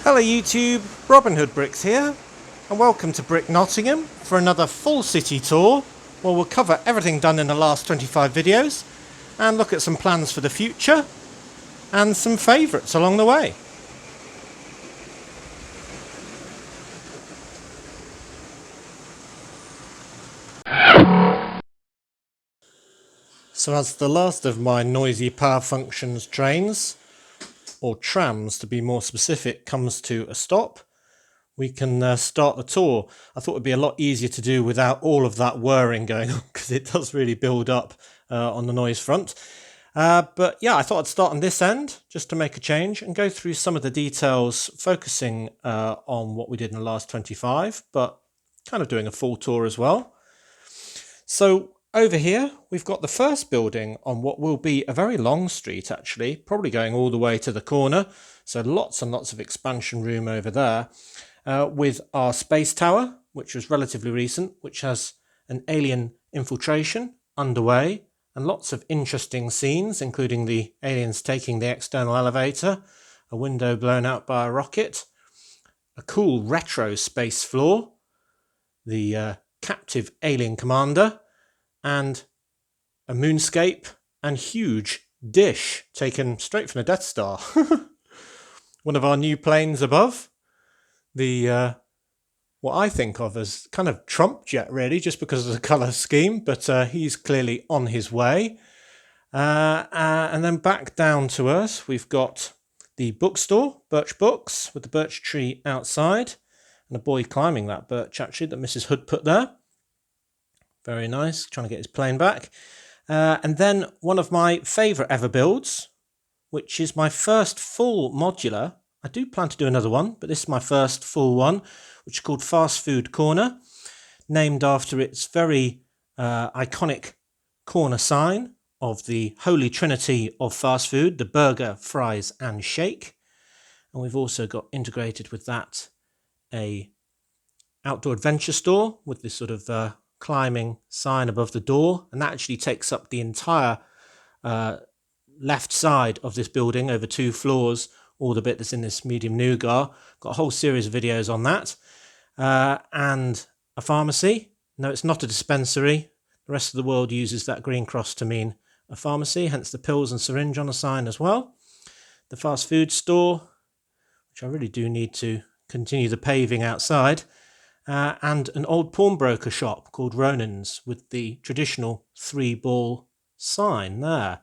Hello YouTube, Robin Hood Bricks here, and welcome to Brick Nottingham for another full city tour where we'll cover everything done in the last 25 videos and look at some plans for the future and some favourites along the way. So as the last of my noisy power functions trains, or trams to be more specific, comes to a stop, we can start the tour. I thought it would be a lot easier to do without all of that whirring going on, because it does really build up on the noise front. But yeah, I thought I'd start on this end just to make a change and go through some of the details, focusing on what we did in the last 25, but kind of doing a full tour as well. So over here, we've got the first building on what will be a very long street, actually, probably going all the way to the corner. So lots and lots of expansion room over there, with our space tower, which was relatively recent, which has an alien infiltration underway and lots of interesting scenes, including the aliens taking the external elevator, a window blown out by a rocket, a cool retro space floor, the captive alien commander, and a moonscape and huge dish taken straight from the Death Star. One of our new planes above, the what I think of as kind of Trump jet, really, just because of the colour scheme, but he's clearly on his way. And then back down to Earth, we've got the bookstore, Birch Books, with the birch tree outside, and a boy climbing that birch, actually, that Mrs. Hood put there. Very nice, trying to get his plane back. And then one of my favourite ever builds, which is my first full modular. I do plan to do another one, but this is my first full one, which is called Fast Food Corner, named after its very iconic corner sign of the Holy Trinity of fast food, the burger, fries and shake. And we've also got integrated with that a outdoor adventure store with this sort of climbing sign above the door, and that actually takes up the entire left side of this building over 2 floors, all the bit that's in this medium nougat. Got a whole series of videos on that. And a pharmacy. No, it's not a dispensary. The rest of the world uses that green cross to mean a pharmacy, hence the pills and syringe on the sign as well. The fast food store, which I really do need to continue the paving outside. And an old pawnbroker shop called Ronan's with the traditional 3-ball sign there.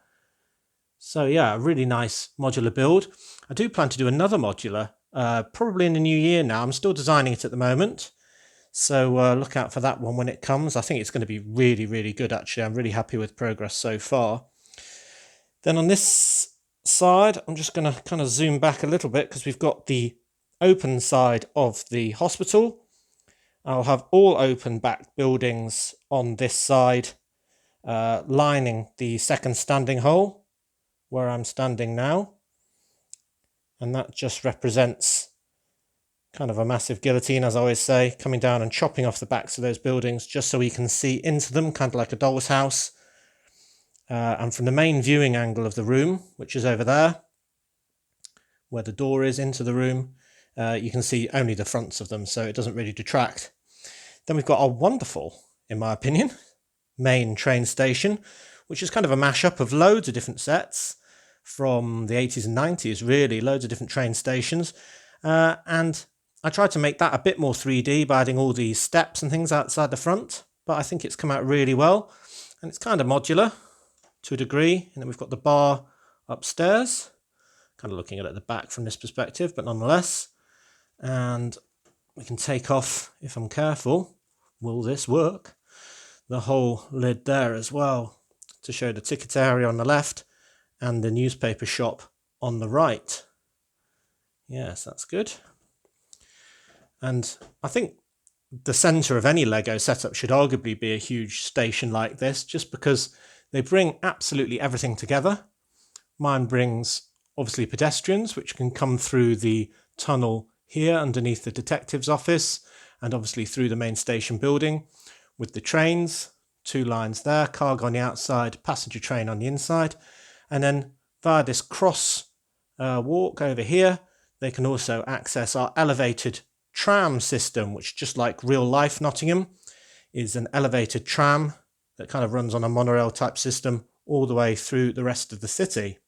So yeah, a really nice modular build. I do plan to do another modular, probably in the new year now. I'm still designing it at the moment, so look out for that one when it comes. I think it's going to be really, really good, actually. I'm really happy with progress so far. Then on this side, I'm just going to kind of zoom back a little bit because we've got the open side of the hospital. I'll have all open back buildings on this side, lining the second standing hole where I'm standing now. And that just represents kind of a massive guillotine, as I always say, coming down and chopping off the backs of those buildings just so we can see into them, kind of like a doll's house. And from the main viewing angle of the room, which is over there, where the door is into the room, you can see only the fronts of them, so it doesn't really detract. Then we've got our wonderful, in my opinion, main train station, which is kind of a mashup of loads of different sets from the 80s and 90s, really, loads of different train stations. And I tried to make that a bit more 3D by adding all these steps and things outside the front, but I think it's come out really well. And it's kind of modular to a degree. And then we've got the bar upstairs, kind of looking at it at the back from this perspective, but nonetheless. And we can take off, if I'm careful, will this work? The whole lid there as well, to show the ticket area on the left and the newspaper shop on the right. Yes, that's good. And I think the centre of any Lego setup should arguably be a huge station like this, just because they bring absolutely everything together. Mine brings, obviously, pedestrians, which can come through the tunnel here underneath the detective's office, and obviously through the main station building, with the trains, 2 lines there, cargo on the outside, passenger train on the inside, and then via this cross walk over here they can also access our elevated tram system, which, just like real life Nottingham, is an elevated tram that kind of runs on a monorail type system all the way through the rest of the city,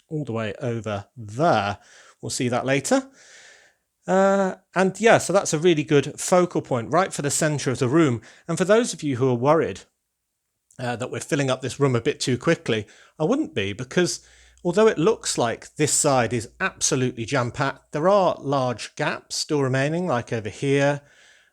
all the way over there. We'll see that later. And yeah, so that's a really good focal point right for the centre of the room. And for those of you who are worried that we're filling up this room a bit too quickly, I wouldn't be, because although it looks like this side is absolutely jam-packed, there are large gaps still remaining, like over here.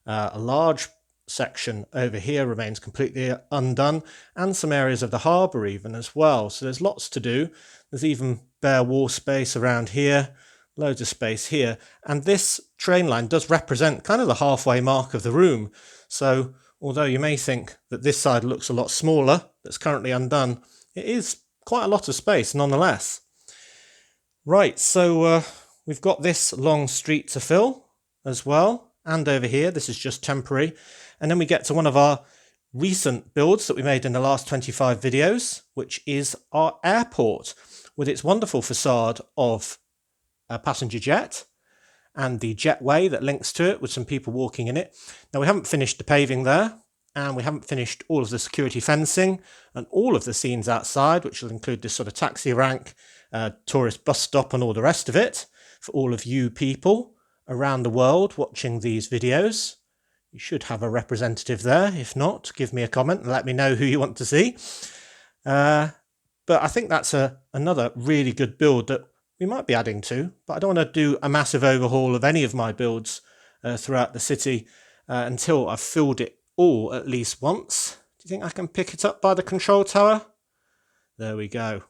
A large section over here remains completely undone, and some areas of the harbour even as well. So there's lots to do. There's even bare wall space around here, loads of space here. And this train line does represent kind of the halfway mark of the room. So although you may think that this side looks a lot smaller, that's currently undone, it is quite a lot of space nonetheless. Right, so we've got this long street to fill as well. And over here, this is just temporary. And then we get to one of our recent builds that we made in the last 25 videos, which is our airport with its wonderful facade of a passenger jet and the jetway that links to it with some people walking in it. Now, we haven't finished the paving there, and we haven't finished all of the security fencing and all of the scenes outside, which will include this sort of taxi rank, tourist bus stop and all the rest of it for all of you people around the world watching these videos. You should have a representative there. If not, give me a comment and let me know who you want to see. But I think that's another really good build that we might be adding to, but I don't want to do a massive overhaul of any of my builds throughout the city until I've filled it all at least once. Do you think I can pick it up by the control tower? There we go.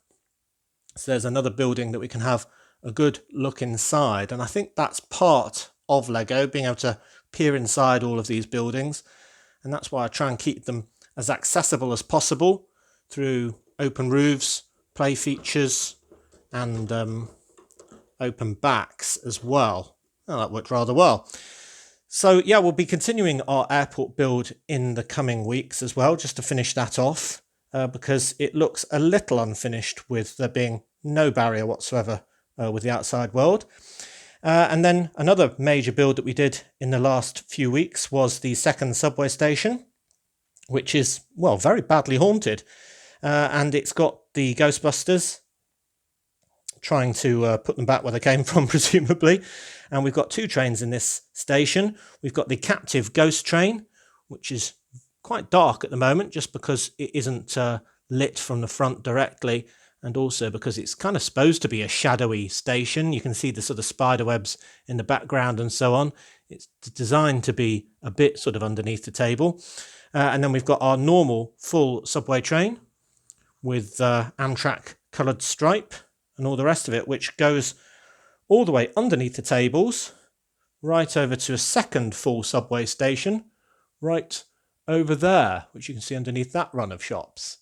So there's another building that we can have a good look inside, and I think that's part of Lego, being able to peer inside all of these buildings, and that's why I try and keep them as accessible as possible through open roofs, play features, and open backs as well. Oh, that worked rather well. So yeah, we'll be continuing our airport build in the coming weeks as well, just to finish that off, because it looks a little unfinished with there being no barrier whatsoever with the outside world. And then another major build that we did in the last few weeks was the second subway station, which is, well, very badly haunted. And it's got the Ghostbusters trying to put them back where they came from, presumably. And we've got two trains in this station. We've got the captive ghost train, which is quite dark at the moment, just because it isn't lit from the front directly, and also because it's kind of supposed to be a shadowy station. You can see the sort of spider webs in the background and so on. It's designed to be a bit sort of underneath the table. And then we've got our normal full subway train with Amtrak coloured stripe and all the rest of it, which goes all the way underneath the tables, right over to a second full subway station, right over there, which you can see underneath that run of shops.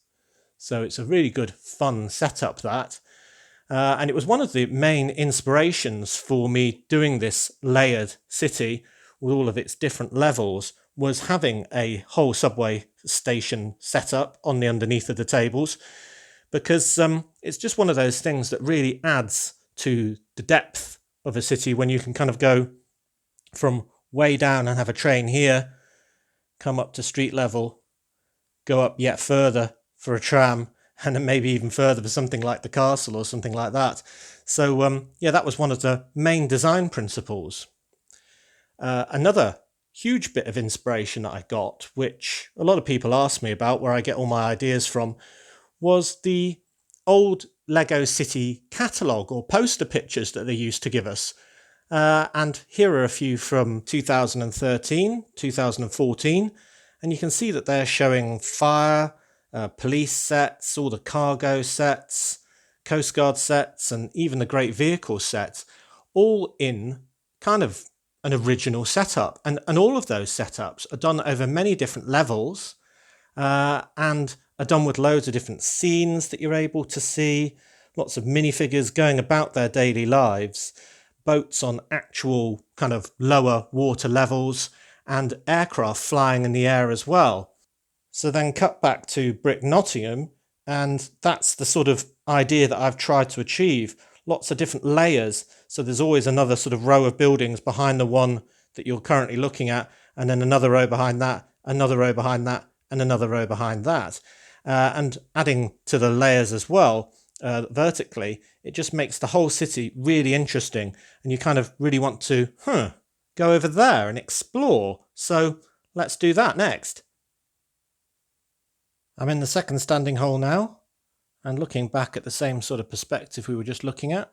So it's a really good, fun setup, that. And it was one of the main inspirations for me doing this layered city with all of its different levels, was having a whole subway station set up on the underneath of the tables, because it's just one of those things that really adds to the depth of a city when you can kind of go from way down and have a train here, come up to street level, go up yet further for a tram, and then maybe even further for something like the castle or something like that. So yeah, that was one of the main design principles. Another huge bit of inspiration that I got, which a lot of people ask me about, where I get all my ideas from, was the old Lego City catalogue or poster pictures that they used to give us. And here are a few from 2013, 2014, and you can see that they're showing fire, police sets, all the cargo sets, Coast Guard sets, and even the Great Vehicle set, all in kind of an original setup. And all of those setups are done over many different levels, and are done with loads of different scenes that you're able to see, lots of minifigures going about their daily lives, boats on actual kind of lower water levels, and aircraft flying in the air as well. So then cut back to Brick Nottingham, and that's the sort of idea that I've tried to achieve. lots of different layers. So there's always another sort of row of buildings behind the one that you're currently looking at, and then another row behind that, another row behind that, and another row behind that. And adding to the layers as well, vertically, it just makes the whole city really interesting, and you kind of really want to go over there and explore. So let's do that next. I'm in the second standing hole now, and looking back at the same sort of perspective we were just looking at.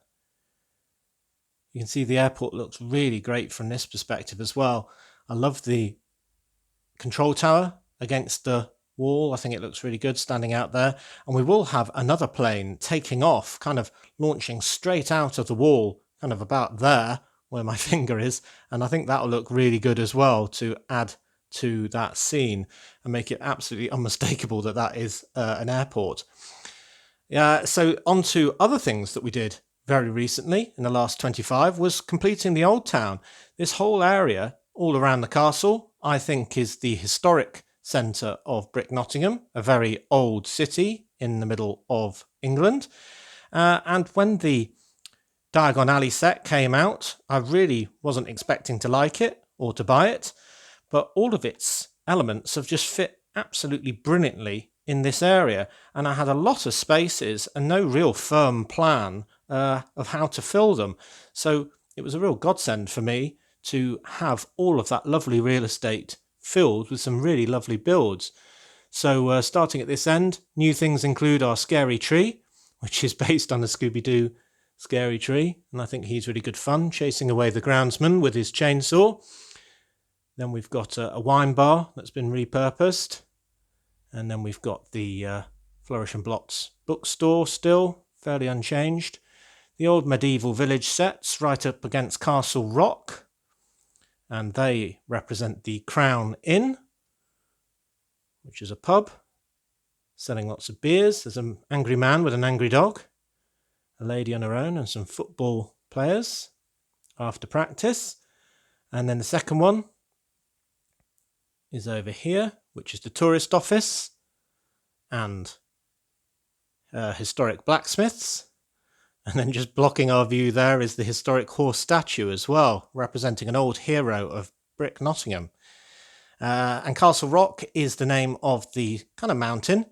You can see the airport looks really great from this perspective as well. I love the control tower against the wall. I think it looks really good standing out there. And we will have another plane taking off, kind of launching straight out of the wall, kind of about there where my finger is. And I think that'll look really good as well to add to that scene and make it absolutely unmistakable that that is an airport. So on to other things that we did very recently in the last 25 was completing the Old Town. This whole area all around the castle, I think, is the historic centre of Brick Nottingham, a very old city in the middle of England. And when the Diagon Alley set came out, I really wasn't expecting to like it or to buy it, but all of its elements have just fit absolutely brilliantly in this area, and I had a lot of spaces and no real firm plan of how to fill them. So it was a real godsend for me to have all of that lovely real estate filled with some really lovely builds. So starting at this end, new things include our scary tree, which is based on a Scooby-Doo scary tree, and I think he's really good fun, chasing away the groundsman with his chainsaw. Then we've got a wine bar that's been repurposed. And then we've got the Flourish and Blotts bookstore still, fairly unchanged. The old medieval village sets right up against Castle Rock. And they represent the Crown Inn, which is a pub, selling lots of beers. There's an angry man with an angry dog, a lady on her own, and some football players after practice. And then the second one is over here, which is the tourist office and historic blacksmiths. And then just blocking our view there is the historic horse statue as well, representing an old hero of Brick Nottingham. And Castle Rock is the name of the kind of mountain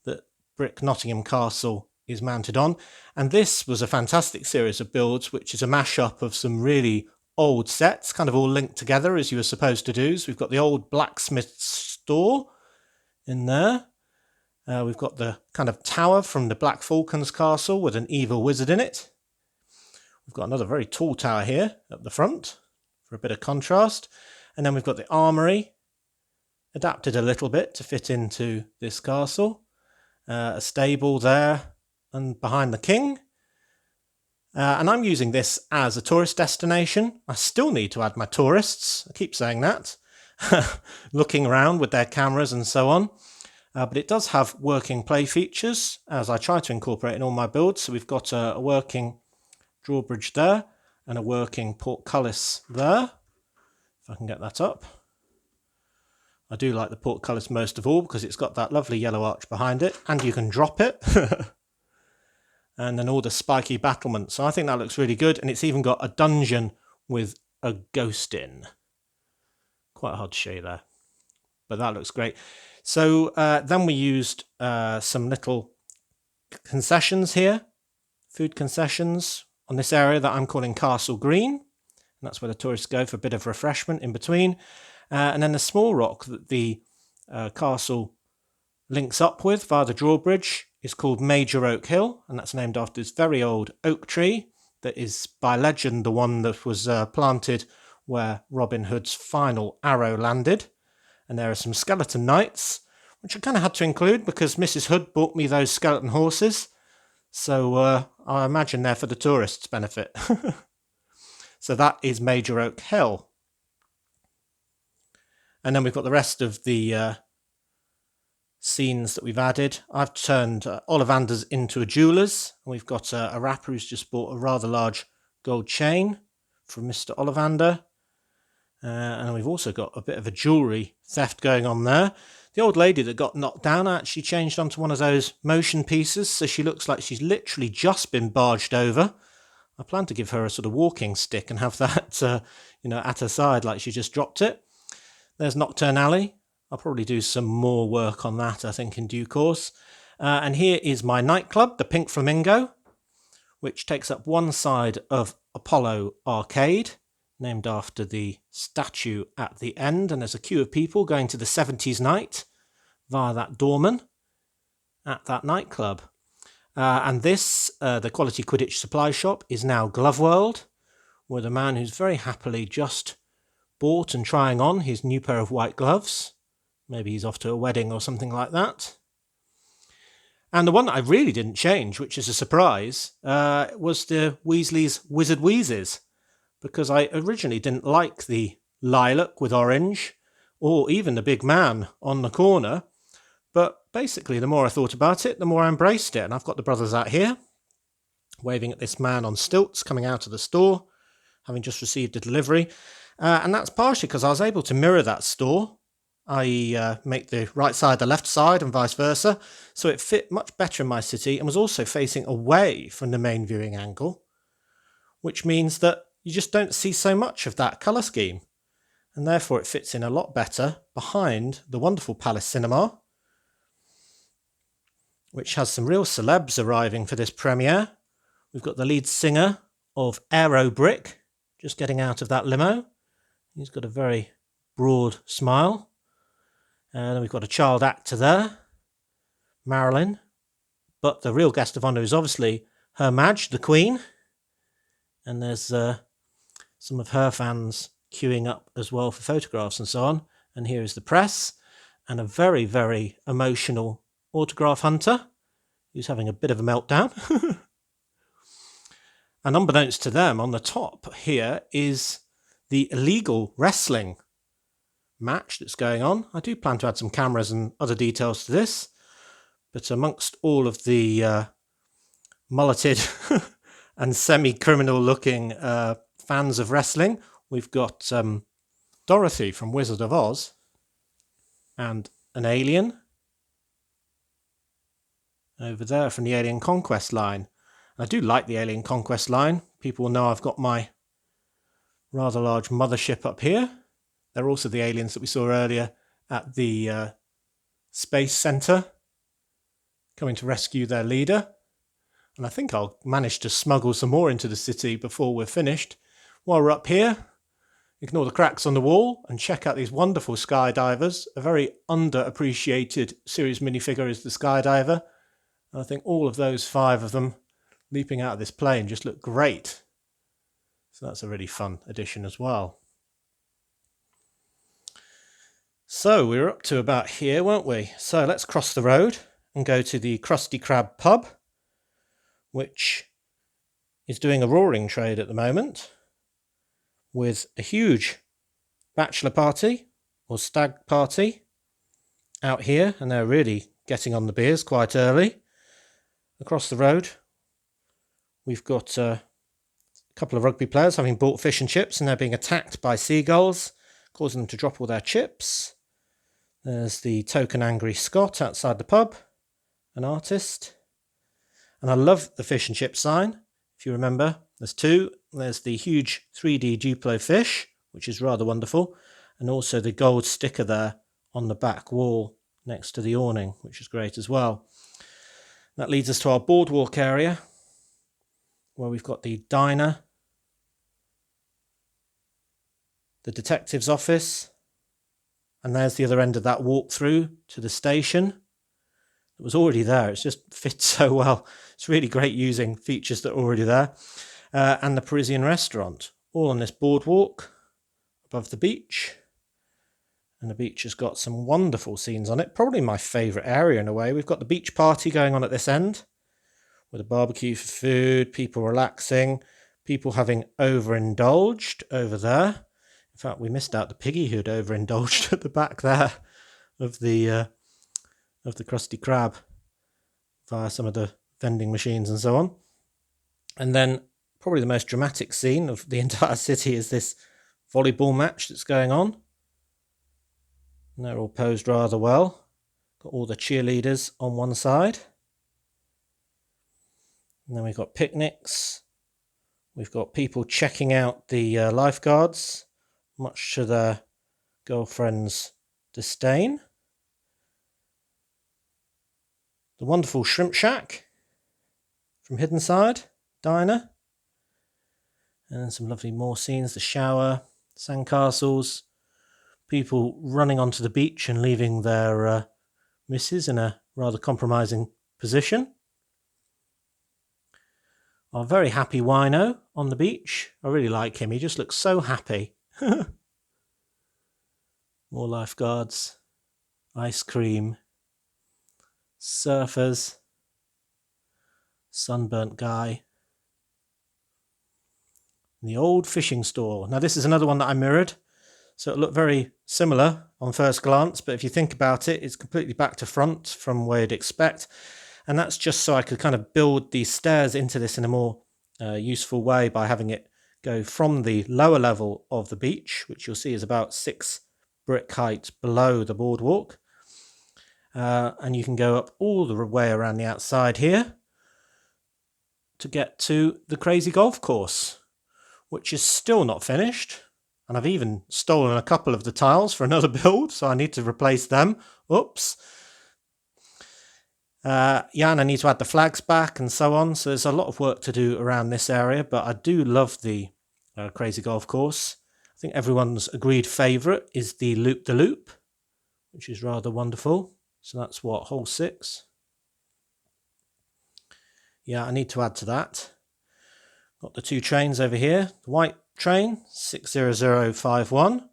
that Brick Nottingham Castle is mounted on. And this was a fantastic series of builds, which is a mashup of some really old sets, kind of all linked together as you were supposed to do. So we've got the old blacksmith store in there. We've got the kind of tower from the Black Falcon's castle with an evil wizard in it. We've got another very tall tower here at the front for a bit of contrast. And then we've got the armoury, adapted a little bit to fit into this castle. A stable there and behind the king. And I'm using this as a tourist destination. I still need to add my tourists. I keep saying that. Looking around with their cameras and so on. But it does have working play features, as I try to incorporate in all my builds. So we've got a working drawbridge there and a working portcullis there. If I can get that up. I do like the portcullis most of all because it's got that lovely yellow arch behind it and you can drop it. And then all the spiky battlements. So I think that looks really good. And it's even got a dungeon with a ghost in. Quite hard to show you there. But that looks great. So then we used some little concessions here. Food concessions on this area that I'm calling Castle Green. And that's where the tourists go for a bit of refreshment in between. And then the small rock that the castle links up with via the drawbridge is called Major Oak Hill, and that's named after this very old oak tree that is, by legend, the one that was planted where Robin Hood's final arrow landed. And there are some skeleton knights, which I kind of had to include because Mrs. Hood bought me those skeleton horses. So I imagine they're for the tourists' benefit. So that is Major Oak Hill. And then we've got the rest of the scenes that we've added. I've turned Ollivander's into a jeweller's. We've got a rapper who's just bought a rather large gold chain from Mr. Ollivander. And we've also got a bit of a jewellery theft going on there. The old lady that got knocked down actually changed onto one of those motion pieces, so she looks like she's literally just been barged over I plan to give her a sort of walking stick and have that, at her side like she just dropped it. There's Nocturne Alley. I'll probably do some more work on that, I think, in due course. And here is my nightclub, the Pink Flamingo, which takes up one side of Apollo Arcade, named after the statue at the end. And there's a queue of people going to the 70s night via that doorman at that nightclub. And this, the Quality Quidditch Supply Shop, is now Glove World, with a man who's very happily just bought and trying on his new pair of white gloves. Maybe he's off to a wedding or something like that. And the one that I really didn't change, which is a surprise, was the Weasley's Wizard Wheezes, because I originally didn't like the lilac with orange, or even the big man on the corner. But basically, the more I thought about it, the more I embraced it. And I've got the brothers out here, waving at this man on stilts coming out of the store, having just received a delivery. And that's partially because I was able to mirror that store, i.e. Make the right side the left side and vice versa, so it fit much better in my city and was also facing away from the main viewing angle, which means that you just don't see so much of that colour scheme, and therefore it fits in a lot better behind the wonderful Palace Cinema, which has some real celebs arriving for this premiere. We've got the lead singer of Aero Brick just getting out of that limo. He's got a very broad smile. And then we've got a child actor there, Marilyn. But the real guest of honour is obviously Her Madge, the Queen. And there's some of her fans queuing up as well for photographs and so on. And here is the press and a very, very emotional autograph hunter who's having a bit of a meltdown. And unbeknownst to them, on the top here is the illegal wrestling match that's going on. I do plan to add some cameras and other details to this, but amongst all of the mulleted and semi-criminal looking fans of wrestling, we've got Dorothy from Wizard of Oz and an alien over there from the Alien Conquest line. I do like the Alien Conquest line. People will know I've got my rather large mothership up here. They're also the aliens that we saw earlier at the Space Centre, coming to rescue their leader. And I think I'll manage to smuggle some more into the city before we're finished. While we're up here, ignore the cracks on the wall and check out these wonderful skydivers. A very underappreciated series minifigure is the skydiver. And I think all of those 5 of them leaping out of this plane just look great. So that's a really fun addition as well. So we were up to about here, weren't we? So let's cross the road and go to the Krusty Krab Pub, which is doing a roaring trade at the moment with a huge bachelor party or stag party out here, and they're really getting on the beers quite early. Across the road, we've got a couple of rugby players having bought fish and chips, and they're being attacked by seagulls, causing them to drop all their chips. There's the token angry Scot outside the pub, an artist. And I love the fish and chip sign. If you remember, there's 2. There's the huge 3D Duplo fish, which is rather wonderful, and also the gold sticker there on the back wall next to the awning, which is great as well. That leads us to our boardwalk area, where we've got the diner, the detective's office, and there's the other end of that walk through to the station. It was already there. It just fits so well. It's really great using features that are already there. And the Parisian restaurant, all on this boardwalk above the beach. And the beach has got some wonderful scenes on it. Probably my favourite area in a way. We've got the beach party going on at this end, with a barbecue for food, people relaxing, people having overindulged over there. In fact, we missed out the piggy who'd overindulged at the back there of the Krusty Krab via some of the vending machines and so on. And then probably the most dramatic scene of the entire city is this volleyball match that's going on. And they're all posed rather well. Got all the cheerleaders on one side. And then we've got picnics We've got people checking out the lifeguards, much to their girlfriend's disdain. The wonderful shrimp shack from Hidden Side Diner. And then some lovely more scenes, the shower, sandcastles, people running onto the beach and leaving their missus in a rather compromising position. Our very happy wino on the beach. I really like him. He just looks so happy. More lifeguards. Ice cream. Surfers. Sunburnt guy. The old fishing store. Now this is another one that I mirrored. So it looked very similar on first glance. But if you think about it, it's completely back to front from where you'd expect. And that's just so I could kind of build these stairs into this in a more useful way by having it go from the lower level of the beach, which you'll see is about 6 brick height below the boardwalk. And you can go up all the way around the outside here to get to the crazy golf course, which is still not finished. And I've even stolen a couple of the tiles for another build, so I need to replace them. Oops. And I need to add the flags back and so on. So there's a lot of work to do around this area, but I do love the crazy golf course. I think everyone's agreed favourite is the loop-the-loop, which is rather wonderful. So that's what, hole 6? Yeah, I need to add to that. Got the 2 trains over here. The white train, 60051,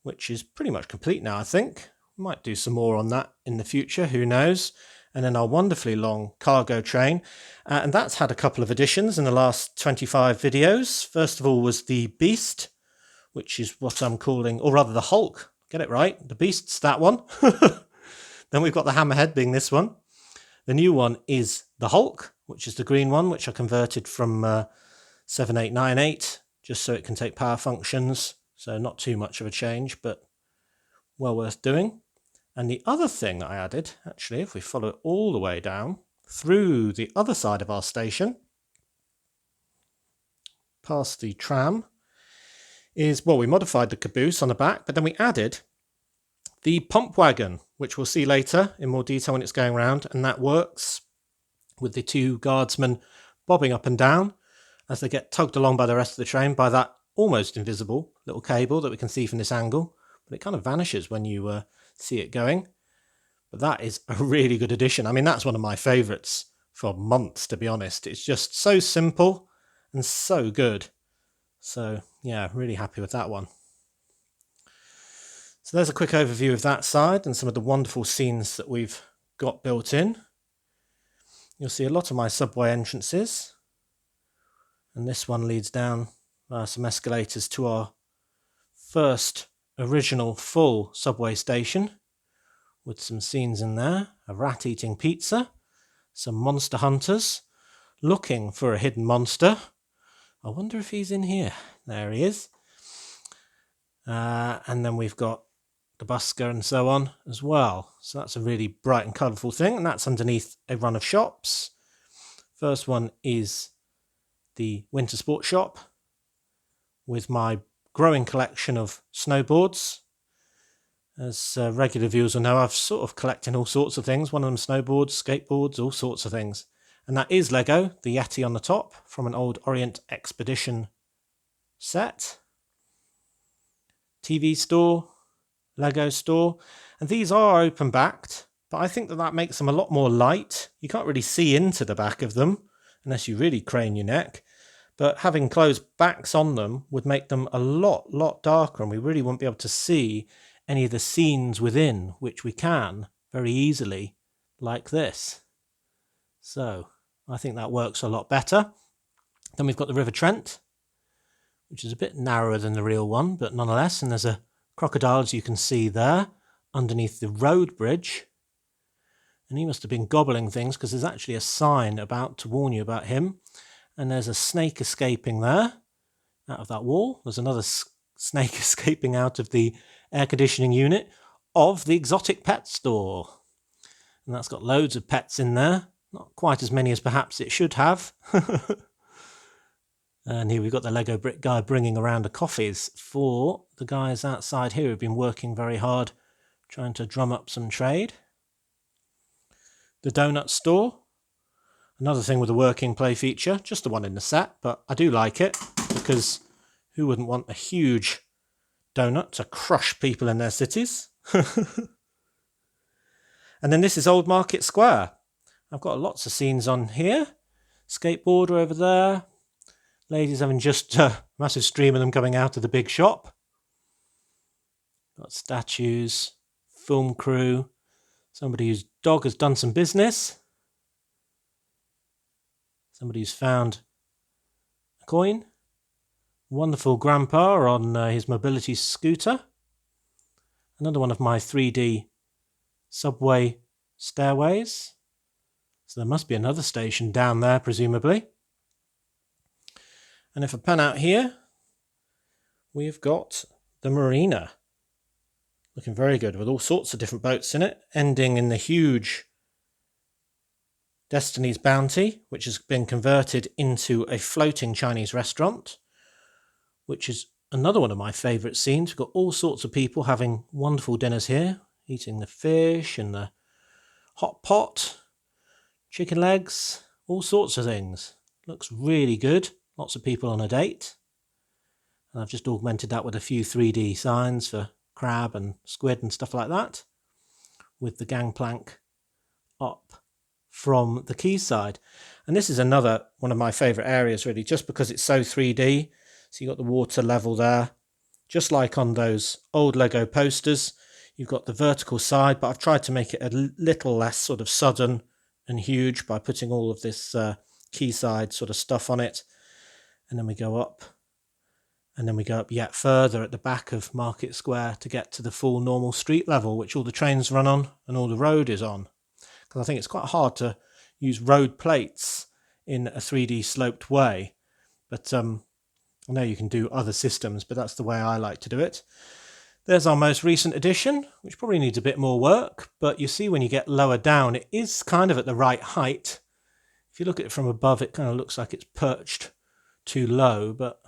which is pretty much complete now, I think. Might do some more on that in the future, who knows. And then our wonderfully long cargo train. And that's had a couple of additions in the last 25 videos. First of all was the Beast, which is what I'm calling, or rather the Hulk. Get it right. The Beast's that one. Then we've got the Hammerhead being this one. The new one is the Hulk, which is the green one, which I converted from 7898, just so it can take power functions. So not too much of a change, but well worth doing. And the other thing that I added, actually, if we follow it all the way down through the other side of our station, past the tram, is, well, we modified the caboose on the back, but then we added the pump wagon, which we'll see later in more detail when it's going around. And that works with the 2 guardsmen bobbing up and down as they get tugged along by the rest of the train by that almost invisible little cable that we can see from this angle. But it kind of vanishes when you see it going. But that is a really good addition. I mean, that's one of my favourites for months, to be honest. It's just so simple and so good. So yeah, really happy with that one. So there's a quick overview of that side and some of the wonderful scenes that we've got built in. You'll see a lot of my subway entrances. And this one leads down some escalators to our first original full subway station, with some scenes in there, a rat eating pizza, some monster hunters looking for a hidden monster. I wonder if he's in here. There he is. And then we've got the busker and so on as well. So that's a really bright and colourful thing, and that's underneath a run of shops. First one is the winter sports shop with my growing collection of snowboards. As regular viewers will know, I've sort of collected all sorts of things. One of them snowboards, skateboards, all sorts of things. And that is Lego, the Yeti on the top, from an old Orient Expedition set. TV store, Lego store. And these are open-backed, but I think that makes them a lot more light. You can't really see into the back of them, unless you really crane your neck. But having closed backs on them would make them a lot darker, and we really won't be able to see any of the scenes within, which we can very easily, like this. So I think that works a lot better. Then we've got the River Trent, which is a bit narrower than the real one, but nonetheless, and there's a crocodile, as you can see there, underneath the road bridge. And he must have been gobbling things, because there's actually a sign about to warn you about him. And there's a snake escaping there, out of that wall. There's another snake escaping out of the air conditioning unit of the exotic pet store. And that's got loads of pets in there. Not quite as many as perhaps it should have. And here we've got the Lego brick guy bringing around the coffees for the guys outside here who've been working very hard trying to drum up some trade. The donut store. Another thing with a working play feature, just the one in the set, but I do like it because who wouldn't want a huge donut to crush people in their cities? And then this is Old Market Square. I've got lots of scenes on here. Skateboarder over there. Ladies having just a massive stream of them coming out of the big shop. Got statues, film crew, somebody whose dog has done some business. Somebody who's found a coin. Wonderful grandpa on his mobility scooter. Another one of my 3D subway stairways. So there must be another station down there, presumably. And if I pan out here, we've got the marina. Looking very good with all sorts of different boats in it, ending in the huge Destiny's Bounty, which has been converted into a floating Chinese restaurant, which is another one of my favourite scenes. We've got all sorts of people having wonderful dinners here, eating the fish and the hot pot, chicken legs, all sorts of things. Looks really good. Lots of people on a date. And I've just augmented that with a few 3D signs for crab and squid and stuff like that, with the gangplank up from the quayside. And this is another one of my favourite areas, really, just because it's so 3D. So you've got the water level there, just like on those old Lego posters. You've got the vertical side, but I've tried to make it a little less sort of sudden and huge by putting all of this quayside sort of stuff on it. And then we go up, and then we go up yet further at the back of Market Square to get to the full normal street level, which all the trains run on and all the road is on. Because I think it's quite hard to use road plates in a 3D sloped way. But I know you can do other systems, but that's the way I like to do it. There's our most recent edition, which probably needs a bit more work, but you see when you get lower down, it is kind of at the right height. If you look at it from above, it kind of looks like it's perched too low, but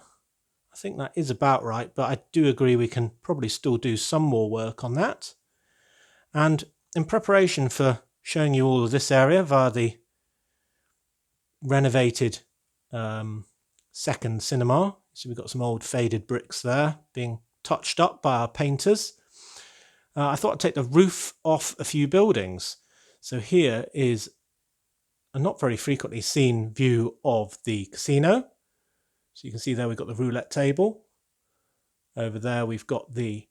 I think that is about right. But I do agree we can probably still do some more work on that. And in preparation for showing you all of this area via the renovated second cinema, so we've got some old faded bricks there being touched up by our painters. I thought I'd take the roof off a few buildings. So here is a not very frequently seen view of the casino. So you can see there we've got the roulette table. Over there we've got the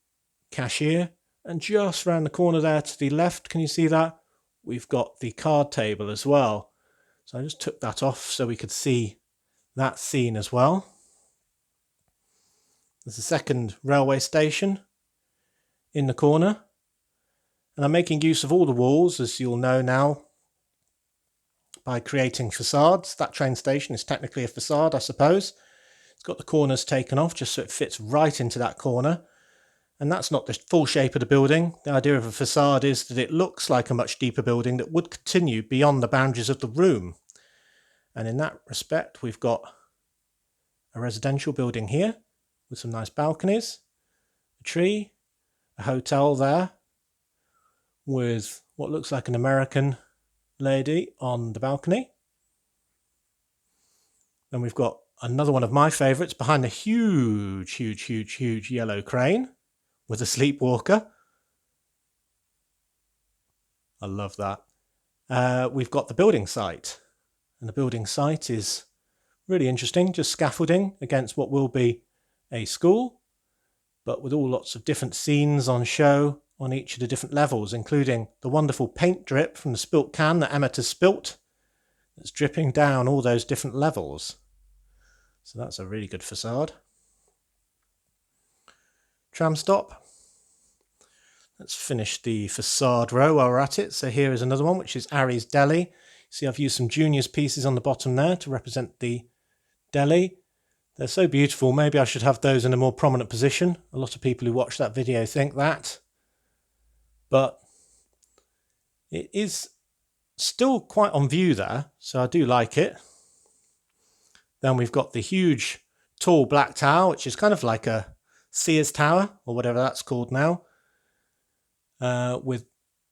cashier. And just around the corner there to the left, can you see that? We've got the card table as well. So I just took that off so we could see that scene as well. There's a second railway station in the corner. And I'm making use of all the walls, as you'll know now, by creating facades. That train station is technically a facade, I suppose. It's got the corners taken off just so it fits right into that corner. And that's not the full shape of the building. The idea of a facade is that it looks like a much deeper building that would continue beyond the boundaries of the room. And in that respect, we've got a residential building here with some nice balconies, a tree, a hotel there with what looks like an American lady on the balcony. Then we've got another one of my favourites behind the huge yellow crane with a sleepwalker. I love that. We've got the building site, and the building site is really interesting, just scaffolding against what will be a school, but with all lots of different scenes on show on each of the different levels, including the wonderful paint drip from the spilt can that Emmett has spilt that's dripping down all those different levels. So that's a really good facade. Tram Stop. Let's finish the facade row while we're at it. So here is another one, which is Ari's Deli. See, I've used some Junior's pieces on the bottom there to represent the deli. They're so beautiful. Maybe I should have those in a more prominent position. A lot of people who watch that video think that. But it is still quite on view there, so I do like it. Then we've got the huge, tall black tower, which is kind of like a Sears Tower, or whatever that's called now, with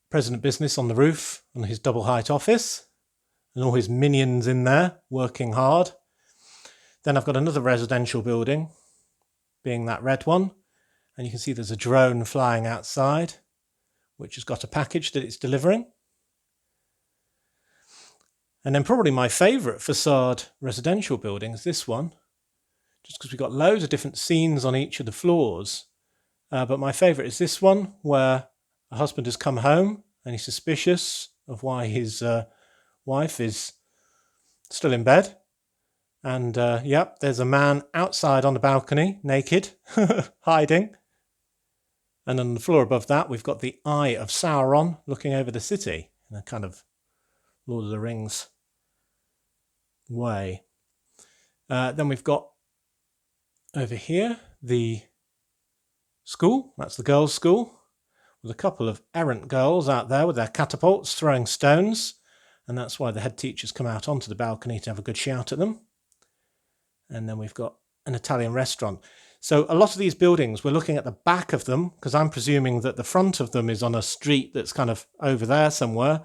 President Business on the roof and his double height office, and all his minions in there working hard. Then I've got another residential building, being that red one, and you can see there's a drone flying outside, which has got a package that it's delivering. And then probably my favourite facade residential building is this one, just because we've got loads of different scenes on each of the floors. But my favourite is this one, where a husband has come home and he's suspicious of why his wife is still in bed. And yep, there's a man outside on the balcony, naked, hiding. And on the floor above that, we've got the Eye of Sauron looking over the city in a kind of Lord of the Rings way. Then we've got over here the school. That's the girls' school, with a couple of errant girls out there with their catapults throwing stones. And that's why the head teachers come out onto the balcony to have a good shout at them. And then we've got an Italian restaurant. So a lot of these buildings, we're looking at the back of them, because I'm presuming that the front of them is on a street that's kind of over there somewhere.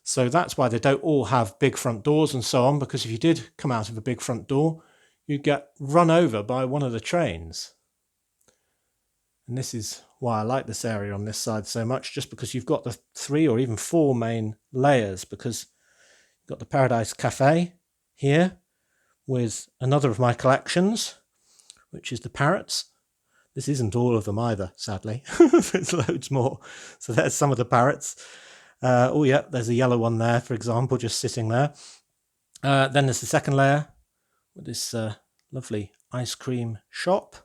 So that's why they don't all have big front doors and so on, because if you did come out of a big front door, you'd get run over by one of the trains. And this is why I like this area on this side so much, just because you've got the 3 or even 4 main layers, because you've got the Paradise Cafe here with another of my collections, which is the Parrots. This isn't all of them either, sadly. There's loads more. So there's some of the Parrots. Oh yeah, there's a yellow one there, for example, just sitting there. Then there's the second layer with this lovely ice cream shop,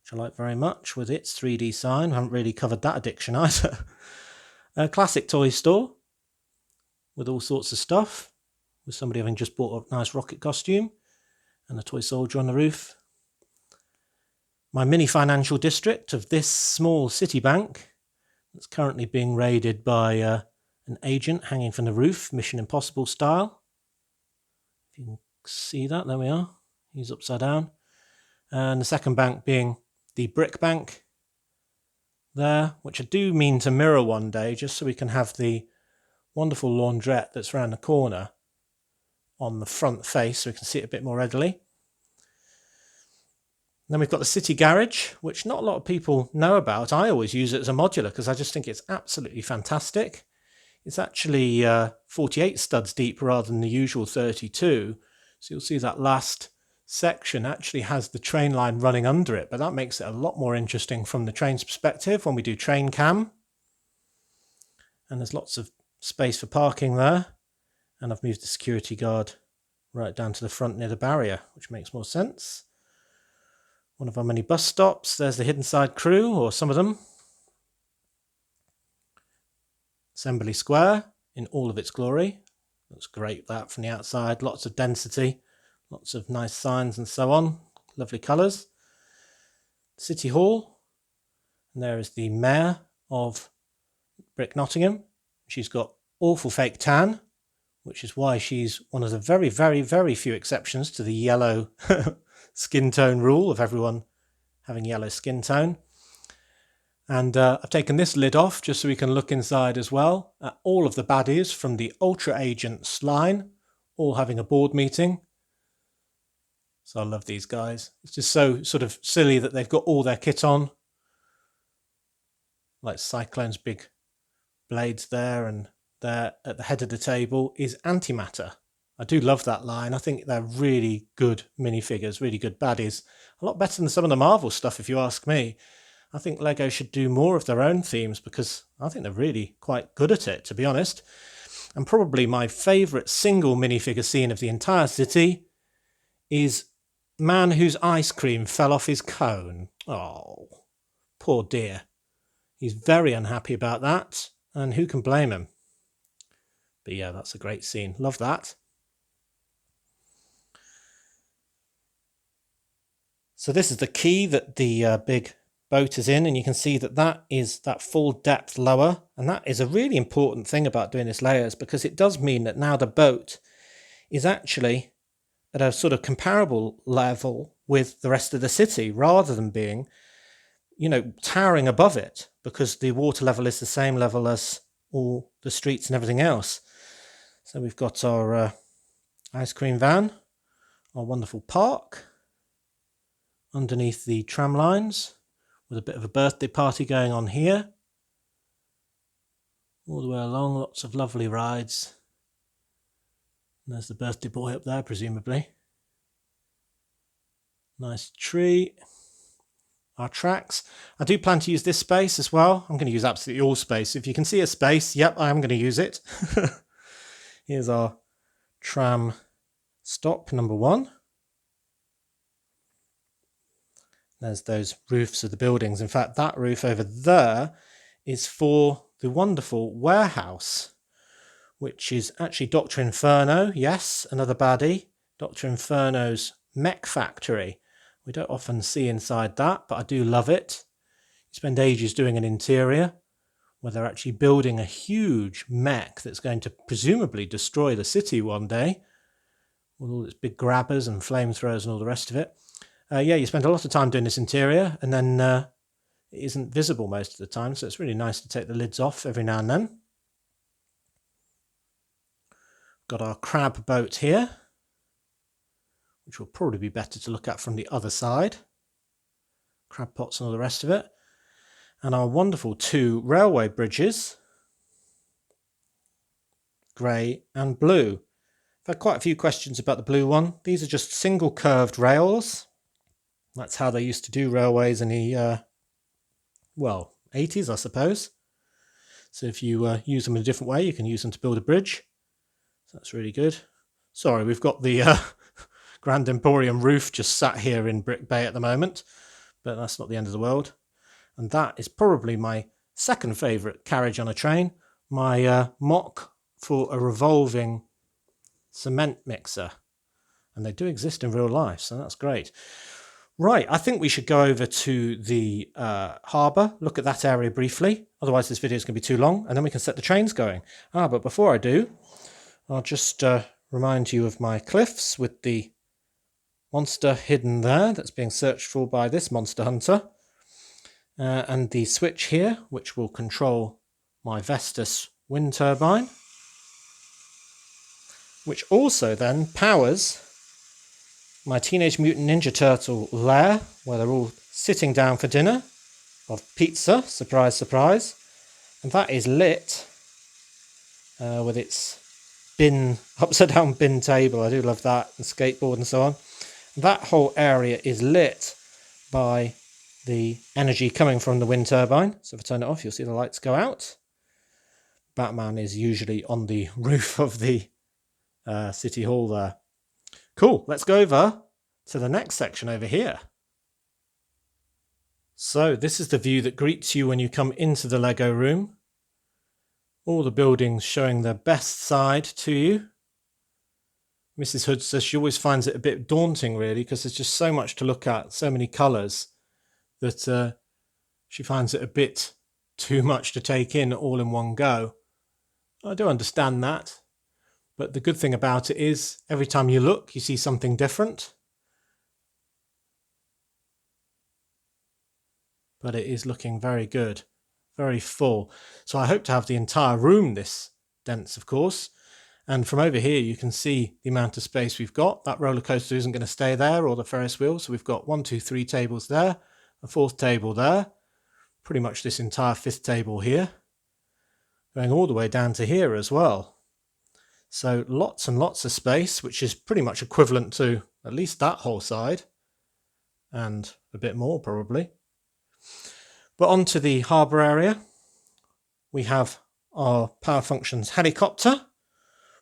which I like very much, with its 3D sign. I haven't really covered that addiction either. A classic toy store with all sorts of stuff, with somebody having just bought a nice rocket costume and a toy soldier on the roof. My mini financial district of this small city bank that's currently being raided by an agent hanging from the roof, Mission Impossible style. If you can see that, there we are. He's upside down. And the second bank being the brick bank there, which I do mean to mirror one day, just so we can have the wonderful laundrette that's around the corner on the front face, so we can see it a bit more readily. Then we've got the city garage, which not a lot of people know about. I always use it as a modular because I just think it's absolutely fantastic. It's actually 48 studs deep rather than the usual 32. So you'll see that last section actually has the train line running under it, but that makes it a lot more interesting from the train's perspective when we do train cam. And there's lots of space for parking there. And I've moved the security guard right down to the front near the barrier, which makes more sense. One of our many bus stops. There's the Hidden Side crew, or some of them. Assembly Square in all of its glory. Looks great, that from the outside. Lots of density, lots of nice signs and so on. Lovely colours. City Hall. And there is the mayor of Brick Nottingham. She's got awful fake tan, which is why she's one of the very, very, very few exceptions to the yellow skin tone rule of everyone having yellow skin tone. And I've taken this lid off just so we can look inside as well at all of the baddies from the Ultra Agents line, all having a board meeting. So I love these guys. It's just so sort of silly that they've got all their kit on. Like Cyclone's big blades there, and there at the head of the table is Antimatter. I do love that line. I think they're really good minifigures, really good baddies. A lot better than some of the Marvel stuff, if you ask me. I think LEGO should do more of their own themes because I think they're really quite good at it, to be honest. And probably my favourite single minifigure scene of the entire city is man whose ice cream fell off his cone. Oh, poor dear. He's very unhappy about that, and who can blame him? But yeah, that's a great scene. Love that. So this is the key that the big boat is in, and you can see that that is that full depth lower, and that is a really important thing about doing this layers, because it does mean that now the boat is actually at a sort of comparable level with the rest of the city, rather than being, towering above it, because the water level is the same level as all the streets and everything else. So we've got our ice cream van, our wonderful park underneath the tram lines, with a bit of a birthday party going on here. All the way along, lots of lovely rides. And there's the birthday boy up there, presumably. Nice tree. Our tracks. I do plan to use this space as well. I'm going to use absolutely all space. If you can see a space, yep, I am going to use it. Here's our tram stop number 1. There's those roofs of the buildings. In fact, that roof over there is for the wonderful warehouse, which is actually Dr. Inferno. Yes, another baddie. Dr. Inferno's mech factory. We don't often see inside that, but I do love it. You spend ages doing an interior where they're actually building a huge mech that's going to presumably destroy the city one day, with all its big grabbers and flamethrowers and all the rest of it. Yeah, you spend a lot of time doing this interior, and then it isn't visible most of the time, so it's really nice to take the lids off every now and then. Got our crab boat here, which will probably be better to look at from the other side. Crab pots and all the rest of it. And our wonderful 2 railway bridges, grey and blue. I've had quite a few questions about the blue one. These are just single curved rails. That's how they used to do railways in the, 80s, I suppose. So if you use them in a different way, you can use them to build a bridge. So that's really good. Sorry, we've got the Grand Emporium roof just sat here in Brick Bay at the moment, but that's not the end of the world. And that is probably my second favourite carriage on a train, my mock for a revolving cement mixer. And they do exist in real life, so that's great. Right, I think we should go over to the harbour, look at that area briefly. Otherwise this video is going to be too long, and then we can set the trains going. But before I do, I'll just remind you of my cliffs with the monster hidden there that's being searched for by this monster hunter. And the switch here, which will control my Vestas wind turbine, which also then powers my Teenage Mutant Ninja Turtle lair, where they're all sitting down for dinner of pizza, surprise, surprise. And that is lit with its upside down bin table. I do love that, and skateboard and so on. That whole area is lit by the energy coming from the wind turbine. So if I turn it off, you'll see the lights go out. Batman is usually on the roof of the City Hall there. Cool, let's go over to the next section over here. So this is the view that greets you when you come into the Lego room. All the buildings showing their best side to you. Mrs. Hood says she always finds it a bit daunting, really, because there's just so much to look at, so many colours, that she finds it a bit too much to take in all in one go. I do understand that. But the good thing about it is, every time you look, you see something different. But it is looking very good, very full. So I hope to have the entire room this dense, of course. And from over here, you can see the amount of space we've got. That roller coaster isn't going to stay there, or the Ferris wheel. So we've got 1, 2, 3 tables there, a 4th table there, pretty much this entire 5th table here, going all the way down to here as well. So lots and lots of space, which is pretty much equivalent to at least that whole side, and a bit more probably. But onto the harbour area, we have our Power Functions helicopter,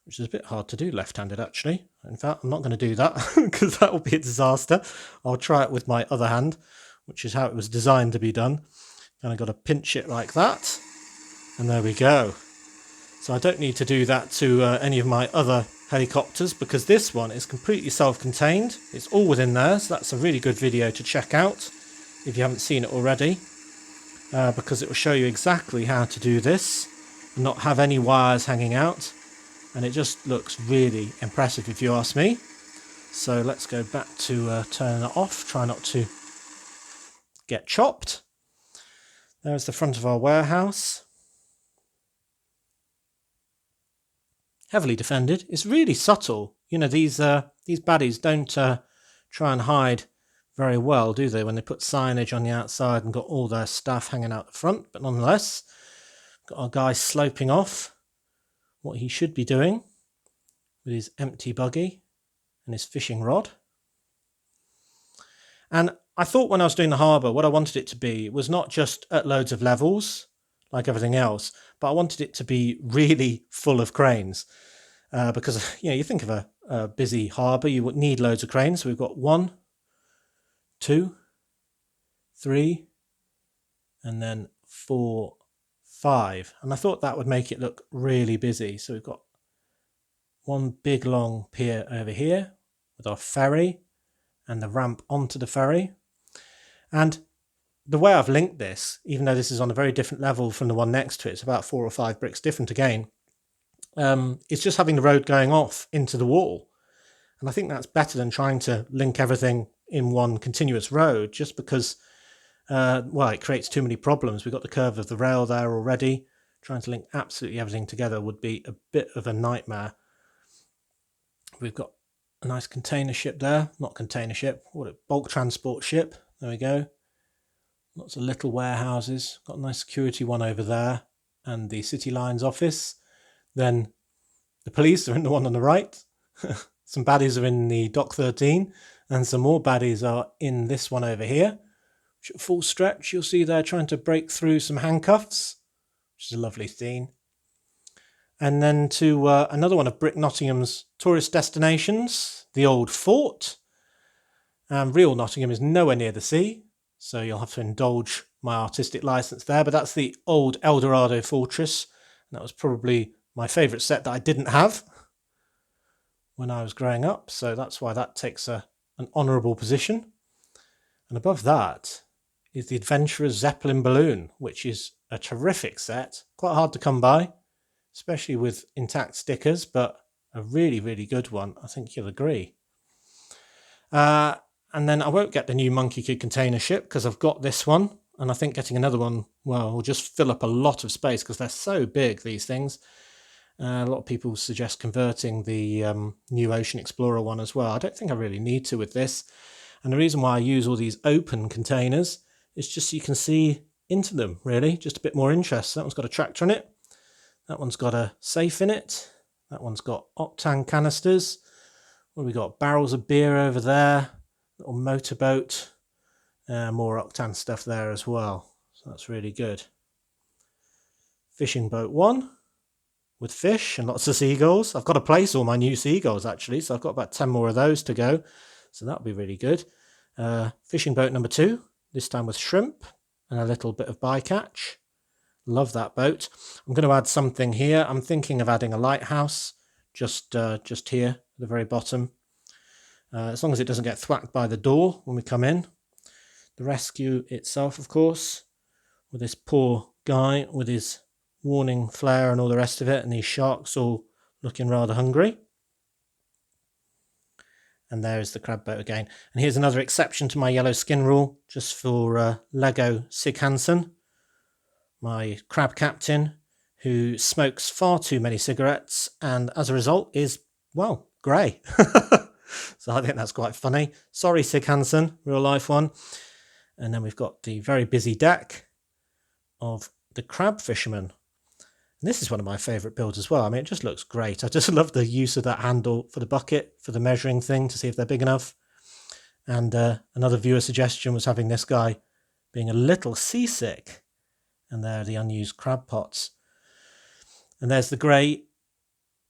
which is a bit hard to do left-handed actually. In fact, I'm not going to do that because that will be a disaster. I'll try it with my other hand, which is how it was designed to be done. And I've got to pinch it like that, and there we go. So I don't need to do that to any of my other helicopters, because this one is completely self-contained. It's all within there, so that's a really good video to check out if you haven't seen it already, because it will show you exactly how to do this and not have any wires hanging out, and it just looks really impressive if you ask me. So let's go back to turning it off, try not to get chopped. There's the front of our warehouse. Heavily defended. It's really subtle. You know, these baddies don't try and hide very well, do they, when they put signage on the outside and got all their stuff hanging out the front? But nonetheless, got our guy sloping off what he should be doing with his empty buggy and his fishing rod. And I thought when I was doing the harbour, what I wanted it to be was not just at loads of levels like everything else, but I wanted it to be really full of cranes. Because, you know, you think of a busy harbour, you would need loads of cranes. So we've got 1, 2, 3, and then 4, 5. And I thought that would make it look really busy. So we've got one big long pier over here with our ferry and the ramp onto the ferry. And the way I've linked this, even though this is on a very different level from the one next to it, it's about 4 or 5 bricks different again, it's just having the road going off into the wall. And I think that's better than trying to link everything in one continuous road, just because, it creates too many problems. We've got the curve of the rail there already. Trying to link absolutely everything together would be a bit of a nightmare. We've got a nice container ship there. Not container ship, what a bulk transport ship. There we go. Lots of little warehouses. Got a nice security one over there. And the City Lines office. Then the police are in the one on the right. Some baddies are in the Dock 13. And some more baddies are in this one over here. Which at full stretch, you'll see they're trying to break through some handcuffs. Which is a lovely scene. And then to another one of Brick Nottingham's tourist destinations, the old fort. Real Nottingham is nowhere near the sea, so you'll have to indulge my artistic license there. But that's the old Eldorado fortress. And that was probably my favourite set that I didn't have when I was growing up. So that's why that takes an honourable position. And above that is the Adventurous Zeppelin balloon, which is a terrific set. Quite hard to come by, especially with intact stickers, but a really, really good one. I think you'll agree. And then I won't get the new Monkey Kid container ship because I've got this one. And I think getting another one, will just fill up a lot of space because they're so big, these things. A lot of people suggest converting the new Ocean Explorer one as well. I don't think I really need to with this. And the reason why I use all these open containers is just so you can see into them, really. Just a bit more interest. That one's got a tractor in it. That one's got a safe in it. That one's got octane canisters. What have we got? Barrels of beer over there. Little motorboat. More octane stuff there as well. So that's really good. Fishing boat 1 with fish and lots of seagulls. I've got to place all my new seagulls actually. So I've got about 10 more of those to go. So that'll be really good. Fishing boat number 2. This time with shrimp and a little bit of bycatch. Love that boat. I'm going to add something here. I'm thinking of adding a lighthouse just here at the very bottom. As long as it doesn't get thwacked by the door when we come in. The rescue itself, of course, with this poor guy with his warning flare and all the rest of it, and these sharks all looking rather hungry. And there's the crab boat again. And here's another exception to my yellow skin rule, just for Lego Sig Hansen, my crab captain, who smokes far too many cigarettes and as a result is, grey. So I think that's quite funny. Sorry, Sig Hansen, real life one. And then we've got the very busy deck of the crab fisherman. And this is one of my favourite builds as well. I mean, it just looks great. I just love the use of that handle for the bucket, for the measuring thing to see if they're big enough. And another viewer suggestion was having this guy being a little seasick. And there are the unused crab pots. And there's the grey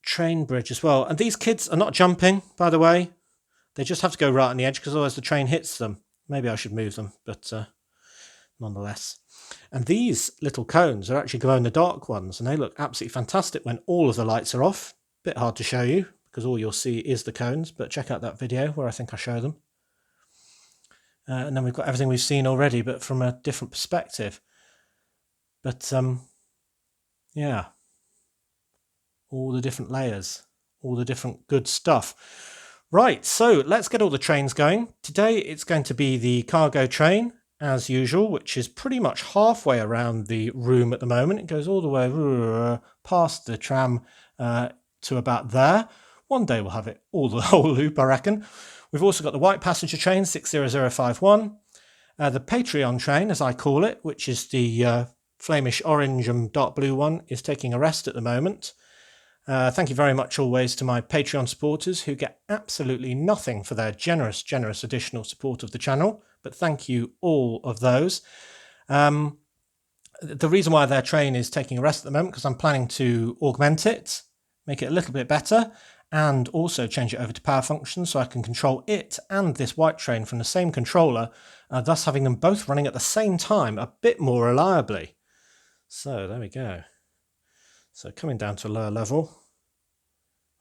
train bridge as well. And these kids are not jumping, by the way. They just have to go right on the edge because otherwise the train hits them. Maybe I should move them, but nonetheless. And these little cones are actually glow-in-the-dark ones, and they look absolutely fantastic when all of the lights are off. Bit hard to show you because all you'll see is the cones, but check out that video where I think I show them. And then we've got everything we've seen already, but from a different perspective. But yeah, all the different layers, all the different good stuff. Right, so let's get all the trains going. Today it's going to be the cargo train, as usual, which is pretty much halfway around the room at the moment. It goes all the way past the tram to about there. One day we'll have it all the whole loop, I reckon. We've also got the white passenger train, 60051. The Patreon train, as I call it, which is the Flamish orange and dark blue one, is taking a rest at the moment. Thank you very much always to my Patreon supporters who get absolutely nothing for their generous additional support of the channel. But thank you all of those. The reason why their train is taking a rest at the moment because I'm planning to augment it, make it a little bit better, and also change it over to power function so I can control it and this white train from the same controller, thus having them both running at the same time a bit more reliably. So there we go. So coming down to a lower level,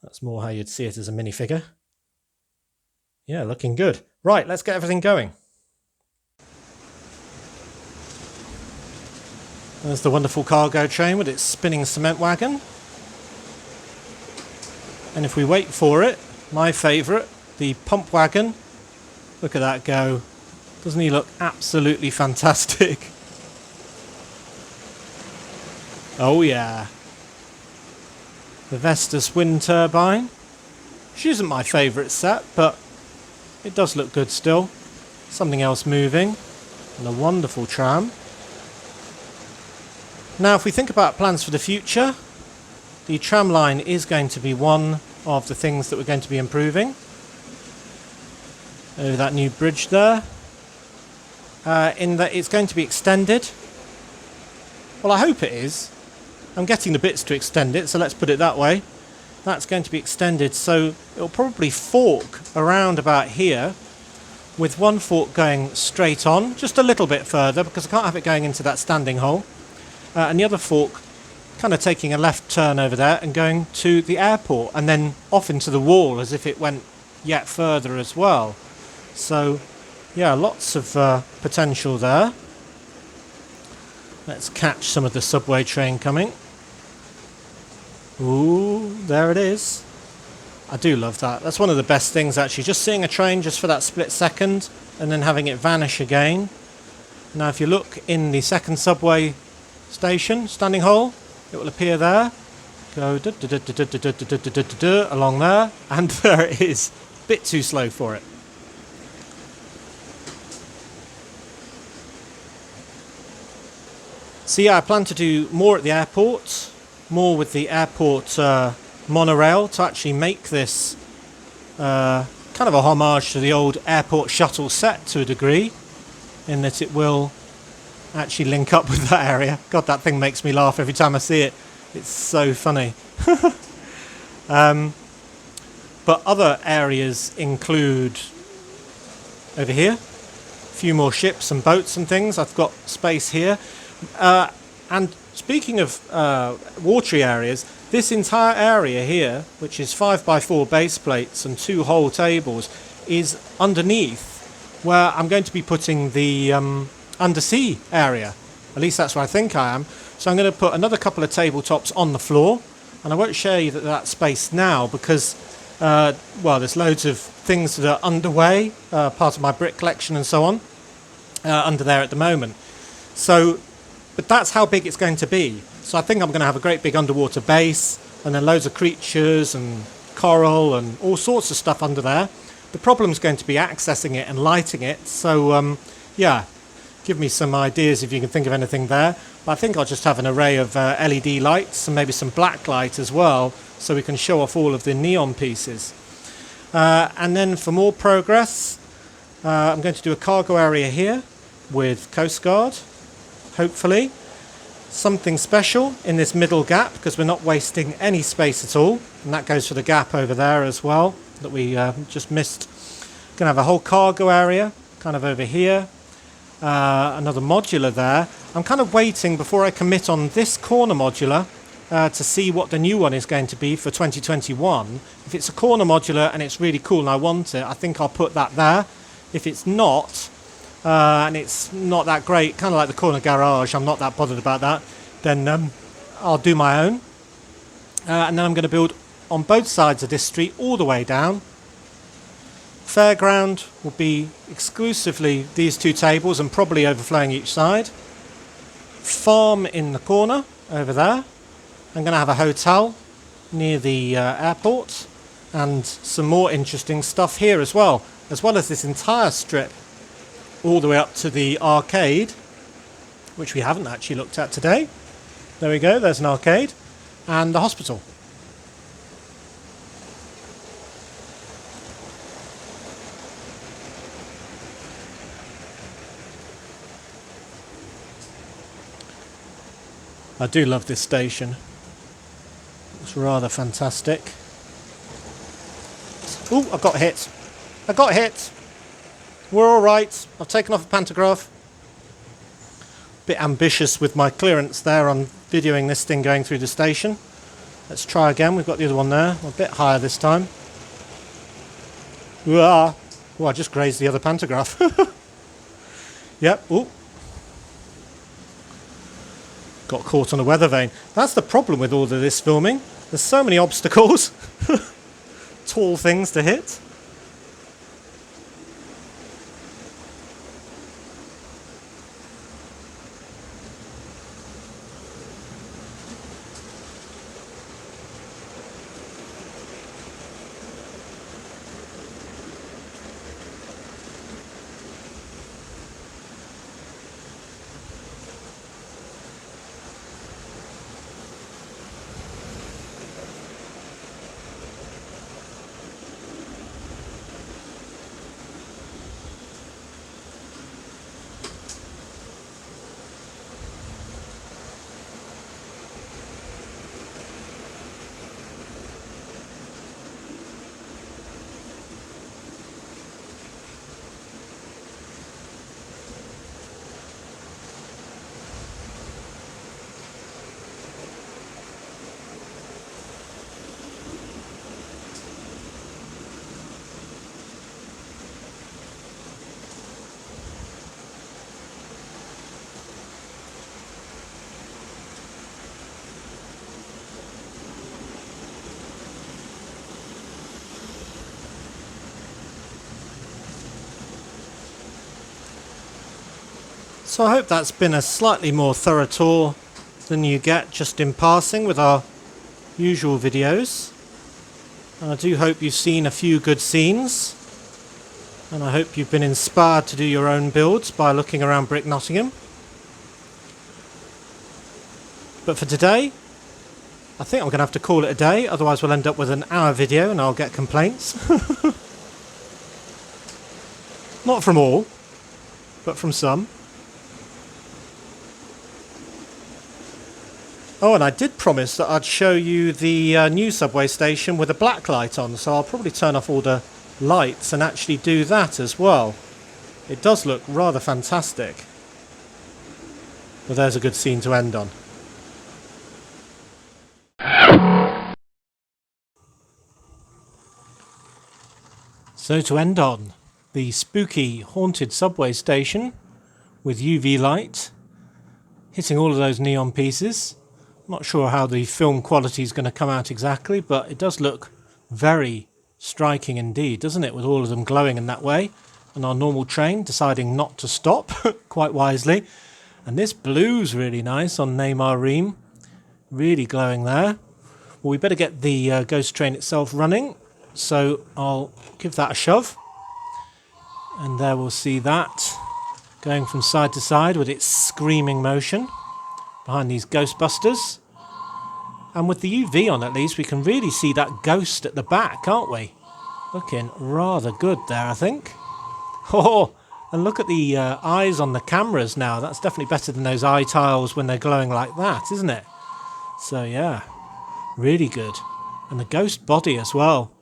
that's more how you'd see it as a minifigure. Yeah, looking good. Right, let's get everything going. There's the wonderful cargo train with its spinning cement wagon. And if we wait for it, my favourite, the pump wagon. Look at that go. Doesn't he look absolutely fantastic? Oh yeah. The Vestas wind turbine. She isn't my favourite set, but it does look good still. Something else moving. And a wonderful tram. Now if we think about plans for the future, the tram line is going to be one of the things that we're going to be improving. Over that new bridge there. In that it's going to be extended. Well, I hope it is. I'm getting the bits to extend it, so let's put it that way. That's going to be extended, so it'll probably fork around about here, with one fork going straight on, just a little bit further, because I can't have it going into that standing hole. And the other fork kind of taking a left turn over there and going to the airport, and then off into the wall as if it went yet further as well. So, yeah, lots of potential there. Let's catch some of the subway train coming. Ooh, there it is. I do love that. That's one of the best things actually, just seeing a train just for that split second and then having it vanish again. Now if you look in the second subway station, standing hole, it will appear there. Go along there, and there it is. Bit too slow for it. So yeah, I plan to do more at the airport, more with the airport monorail to actually make this kind of a homage to the old airport shuttle set to a degree, in that it will actually link up with that area. God, that thing makes me laugh every time I see it. It's so funny. But other areas include over here, a few more ships and boats and things. I've got space here. And speaking of watery areas, this entire area here, which is 5x4 base plates and 2 whole tables, is underneath where I'm going to be putting the undersea area. At least that's where I think I am. So I'm going to put another couple of tabletops on the floor, and I won't show you that space now because, well, there's loads of things that are underway, part of my brick collection and so on, under there at the moment. So, but that's how big it's going to be. So I think I'm going to have a great big underwater base, and then loads of creatures and coral and all sorts of stuff under there. The problem's going to be accessing it and lighting it. So, yeah, give me some ideas if you can think of anything there. But I think I'll just have an array of LED lights and maybe some black light as well, so we can show off all of the neon pieces. And then for more progress, I'm going to do a cargo area here with Coast Guard, hopefully. Something special in this middle gap, because we're not wasting any space at all. And that goes for the gap over there as well, that we just missed. Going to have a whole cargo area, kind of over here. Another modular there. I'm kind of waiting before I commit on this corner modular to see what the new one is going to be for 2021. If it's a corner modular and it's really cool and I want it, I think I'll put that there. If it's not, and it's not that great, kind of like the corner garage, I'm not that bothered about that, then I'll do my own. And then I'm going to build on both sides of this street all the way down, Fairground will be exclusively these two tables and probably overflowing each side. Farm in the corner over there. I'm going to have a hotel near the airport and some more interesting stuff here as well as this entire strip all the way up to the arcade, which we haven't actually looked at today. There we go, there's an arcade, and the hospital. I do love this station. It's rather fantastic. Ooh, I got hit. I got hit. We're alright. I've taken off a pantograph. Bit ambitious with my clearance there on videoing this thing going through the station. Let's try again. We've got the other one there. A bit higher this time. Ooh, I just grazed the other pantograph. Yep. Ooh. Got caught on a weather vane. That's the problem with all of this filming. There's so many obstacles. Tall things to hit. So I hope that's been a slightly more thorough tour than you get just in passing with our usual videos. And I do hope you've seen a few good scenes. And I hope you've been inspired to do your own builds by looking around Brick Nottingham. But for today, I think I'm going to have to call it a day, otherwise we'll end up with an hour video and I'll get complaints. Not from all, but from some. Oh, and I did promise that I'd show you the new subway station with a black light on, so I'll probably turn off all the lights and actually do that as well. It does look rather fantastic. Well, there's a good scene to end on. So to end on, the spooky haunted subway station with UV light hitting all of those neon pieces. Not sure how the film quality is going to come out exactly, but it does look very striking indeed, doesn't it, with all of them glowing in that way, and our normal train deciding not to stop, quite wisely. And this blue's really nice on Neymar Ream, really glowing there. Well, we better get the ghost train itself running, so I'll give that a shove, and there we'll see that going from side to side with its screaming motion behind these Ghostbusters. And with the UV on, at least, we can really see that ghost at the back, can't we? Looking rather good there, I think. Oh, and look at the eyes on the cameras now. That's definitely better than those eye tiles when they're glowing like that, isn't it? So, yeah, really good. And the ghost body as well.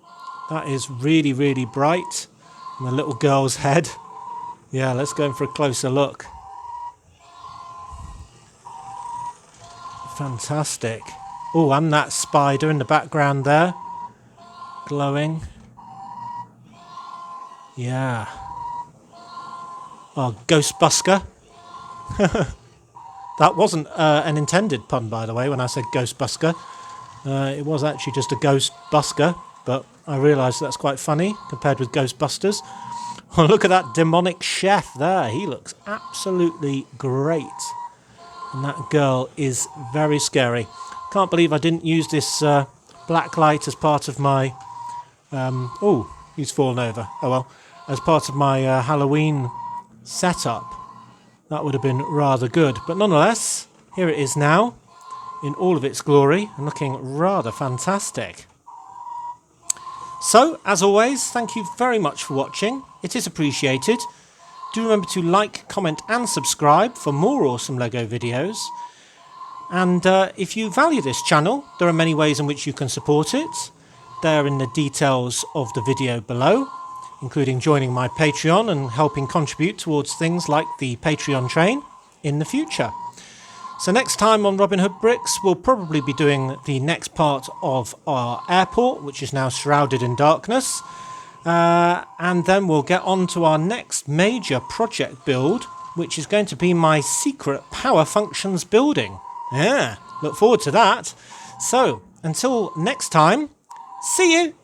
That is really, really bright. And the little girl's head. Yeah, let's go in for a closer look. Fantastic. Oh, and that spider in the background there. Glowing. Yeah. Oh, Ghostbuster. That wasn't an intended pun, by the way, when I said Ghostbuster. It was actually just a ghost busker, but I realise that's quite funny compared with Ghostbusters. Oh, look at that demonic chef there. He looks absolutely great. And that girl is very scary. Can't believe I didn't use this black light as part of my... oh, he's fallen over. Oh well. As part of my Halloween setup. That would have been rather good. But nonetheless, here it is now in all of its glory and looking rather fantastic. So, as always, thank you very much for watching. It is appreciated. Do remember to like, comment and subscribe for more awesome LEGO videos. And if you value this channel, there are many ways in which you can support it. They're in the details of the video below, including joining my Patreon and helping contribute towards things like the Patreon train in the future. So next time on Robin Hood Bricks, we'll probably be doing the next part of our airport, which is now shrouded in darkness. And then we'll get on to our next major project build, which is going to be my secret power functions building. Yeah, look forward to that. So, until next time, see you!